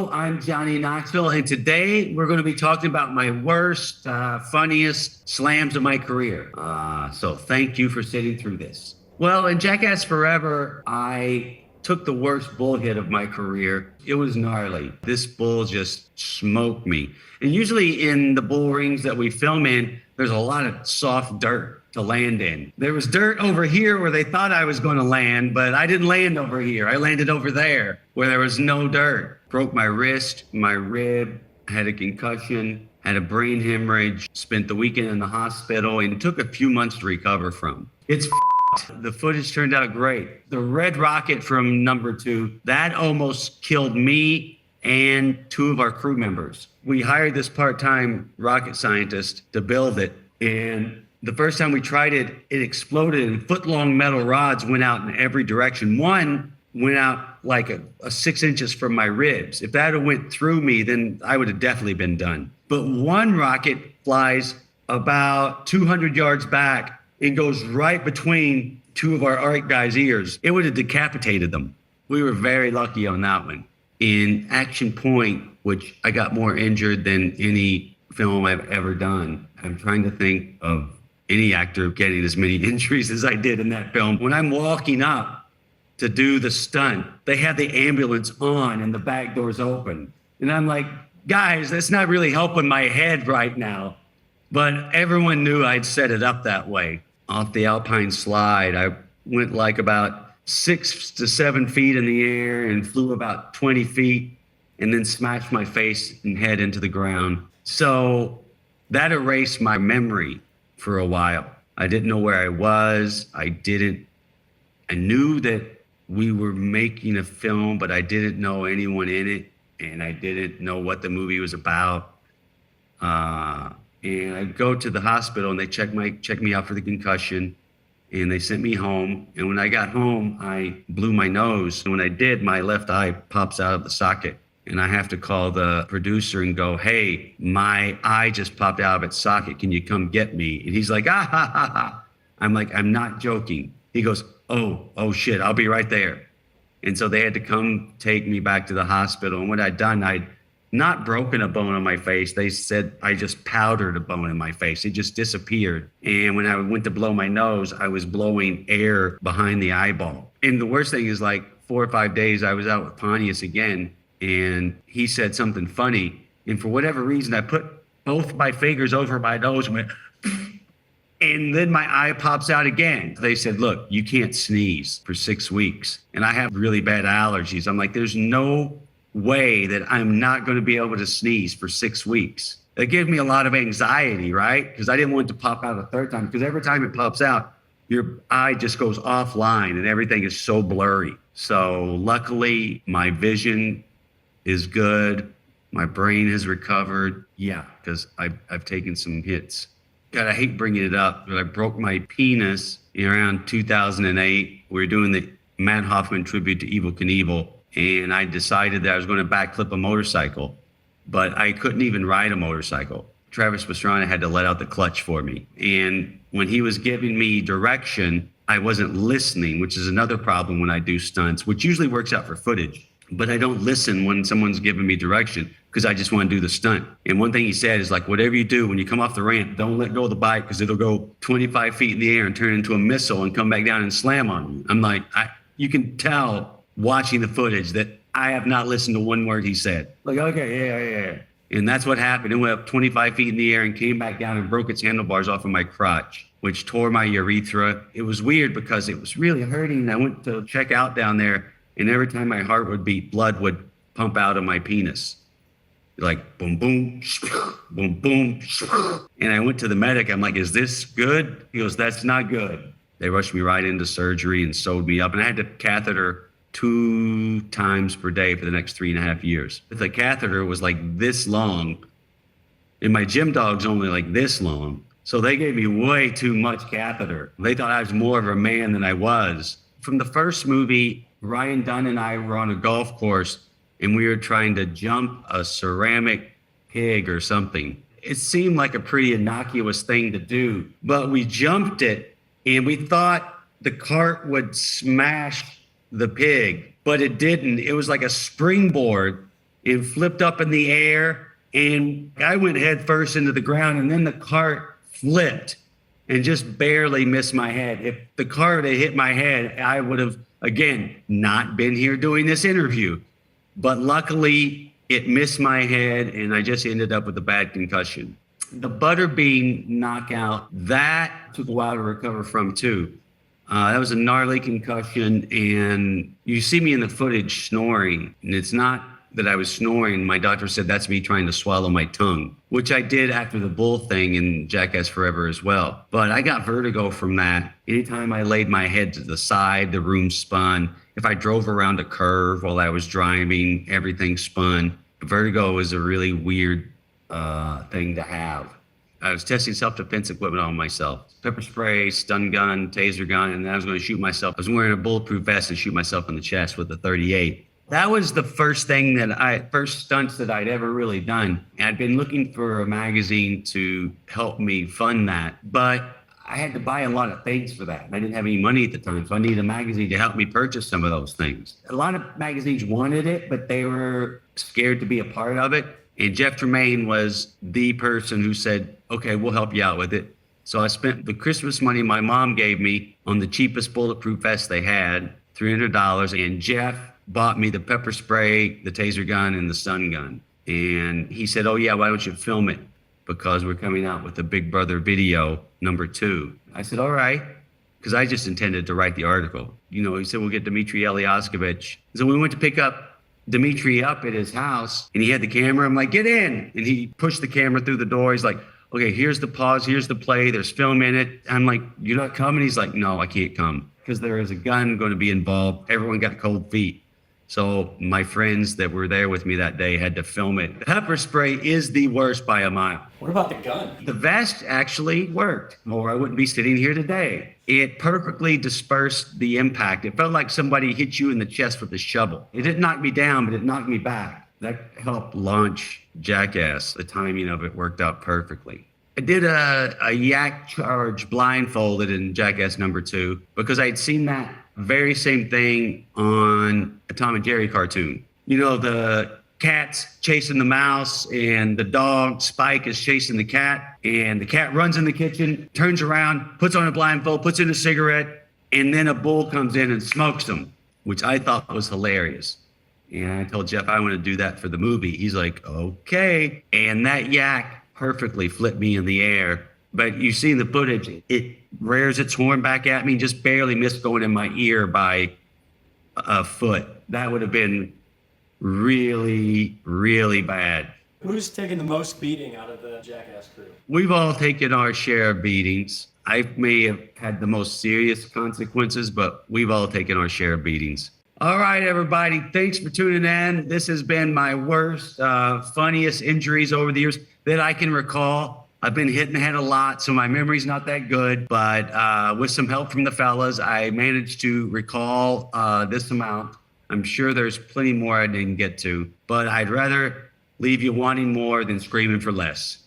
Hello, I'm Johnny Knoxville, and today we're going to be talking about my worst, funniest slams of my career. So thank you for sitting through this. Well, in Jackass Forever, I took the worst bull hit of my career. It was gnarly. This bull just smoked me. And usually in the bull rings that we film in, there's a lot of soft dirt to land in. There was dirt over here where they thought I was going to land, but I didn't land over here. I landed over there where there was no dirt. Broke my wrist, my rib, had a concussion, had a brain hemorrhage, spent the weekend in the hospital, and took a few months to recover from. It's the footage turned out great. The red rocket from number 2, that almost killed me and 2 of our crew members. We hired this part-time rocket scientist to build it, and the first time we tried it, it exploded and foot-long metal rods went out in every direction. One went out like a 6 inches from my ribs. If that had went through me, then I would have definitely been done. But one rocket flies about 200 yards back and goes right between 2 of our art guys' ears. It would have decapitated them. We were very lucky on that one. In Action Point, which I got more injured than any film I've ever done, I'm trying to think of any actor getting as many injuries as I did in that film. When I'm walking up to do the stunt, they have the ambulance on and the back door's open. And I'm like, guys, that's not really helping my head right now. But everyone knew I'd set it up that way. Off the Alpine slide, I went like about 6 to 7 feet in the air and flew about 20 feet and then smashed my face and head into the ground. So that erased my memory for a while. I didn't know where I was. I knew that we were making a film, but I didn't know anyone in it, and I didn't know what the movie was about. And I go to the hospital and they check me out for the concussion, and they sent me home. And when I got home, I blew my nose. And when I did, my left eye pops out of the socket. And I have to call the producer and go, hey, my eye just popped out of its socket. Can you come get me? And he's like, ah, ha, ha, ha. I'm like, I'm not joking. He goes, oh, shit, I'll be right there. And so they had to come take me back to the hospital. And what I'd done, I'd not broken a bone on my face. They said I just powdered a bone in my face. It just disappeared. And when I went to blow my nose, I was blowing air behind the eyeball. And the worst thing is, like 4 or 5 days, I was out with Pontius again. And he said something funny. And for whatever reason, I put both my fingers over my nose and went, and then my eye pops out again. They said, look, you can't sneeze for 6 weeks. And I have really bad allergies. I'm like, there's no way that I'm not going to be able to sneeze for 6 weeks. That gave me a lot of anxiety, right? Because I didn't want it to pop out a third time. Because every time it pops out, your eye just goes offline and everything is so blurry. So luckily, my vision is good. My brain has recovered. Yeah, because I've taken some hits. God, I hate bringing it up, but I broke my penis around 2008. We were doing the Matt Hoffman tribute to Evel Knievel, and I decided that I was going to backflip a motorcycle, but I couldn't even ride a motorcycle. Travis Pastrana had to let out the clutch for me. And when he was giving me direction, I wasn't listening, which is another problem when I do stunts, which usually works out for footage. But I don't listen when someone's giving me direction because I just want to do the stunt. And one thing he said is, like, whatever you do, when you come off the ramp, don't let go of the bike because it'll go 25 feet in the air and turn into a missile and come back down and slam on you. I'm like, you can tell watching the footage that I have not listened to one word he said. Like, okay, yeah. And that's what happened. It went up 25 feet in the air and came back down and broke its handlebars off of my crotch, which tore my urethra. It was weird because it was really hurting. I went to check out down there, and every time my heart would beat, blood would pump out of my penis. Like, boom, boom, boom, boom. And I went to the medic. I'm like, is this good? He goes, that's not good. They rushed me right into surgery and sewed me up. And I had to catheter 2 times per day for the next 3.5 years. The catheter was like this long, and my gym dog's only like this long. So they gave me way too much catheter. They thought I was more of a man than I was. From the first movie, Ryan Dunn and I were on a golf course, and we were trying to jump a ceramic pig or something. It seemed like a pretty innocuous thing to do, but we jumped it, and we thought the cart would smash the pig, but it didn't. It was like a springboard, and flipped up in the air. And I went head first into the ground, and then the cart flipped and just barely missed my head. If the cart had hit my head, I would have, again, not been here doing this interview. But luckily, it missed my head, and I just ended up with a bad concussion. The Butterbean knockout, that took a while to recover from, too. That was a gnarly concussion, and you see me in the footage snoring, and it's not that I was snoring. My doctor said that's me trying to swallow my tongue, which I did after the bull thing in Jackass Forever as well. But I got vertigo from that. Anytime I laid my head to the side, the room spun. If I drove around a curve while I was driving, everything spun. Vertigo was a really weird thing to have. I was testing self-defense equipment on myself. Pepper spray, stun gun, taser gun, and I was going to shoot myself. I was wearing a bulletproof vest and shoot myself in the chest with a .38. That was the first stunts that I'd ever really done. I'd been looking for a magazine to help me fund that, but I had to buy a lot of things for that. I didn't have any money at the time, so I needed a magazine to help me purchase some of those things. A lot of magazines wanted it, but they were scared to be a part of it. And Jeff Tremaine was the person who said, okay, we'll help you out with it. So I spent the Christmas money my mom gave me on the cheapest bulletproof vest they had, $300, and Jeff bought me the pepper spray, the taser gun, and the stun gun. And he said, oh yeah, why don't you film it? Because we're coming out with the Big Brother video #2. I said, all right, because I just intended to write the article. You know, he said, we'll get Dmitry Eliaskovich. So we went to pick up Dmitry up at his house, and he had the camera. I'm like, get in. And he pushed the camera through the door. He's like, okay, here's the pause, here's the play, there's film in it. I'm like, you're not coming? He's like, no, I can't come, because there is a gun going to be involved. Everyone got cold feet. So my friends that were there with me that day had to film it. Pepper spray is the worst by a mile. What about the gun? The vest actually worked, or I wouldn't be sitting here today. It perfectly dispersed the impact. It felt like somebody hit you in the chest with a shovel. It didn't knock me down, but it knocked me back. That helped launch Jackass. The timing of it worked out perfectly. I did a yak charge blindfolded in Jackass #2 because I'd seen that very same thing on a Tom and Jerry cartoon. You know, the cat's chasing the mouse and the dog Spike is chasing the cat, and the cat runs in the kitchen, turns around, puts on a blindfold, puts in a cigarette, and then a bull comes in and smokes him, which I thought was hilarious. And I told Jeff I want to do that for the movie. He's like, okay. And that yak perfectly flipped me in the air. But you see in the footage, it rears its horn back at me, just barely missed going in my ear by a foot. That would have been really, really bad. Who's taking the most beating out of the Jackass crew? We've all taken our share of beatings. I may have had the most serious consequences, but we've all taken our share of beatings. All right, everybody. Thanks for tuning in. This has been my worst, funniest injuries over the years that I can recall. I've been hit in the head a lot, so my memory's not that good. But with some help from the fellas, I managed to recall this amount. I'm sure there's plenty more I didn't get to, but I'd rather leave you wanting more than screaming for less.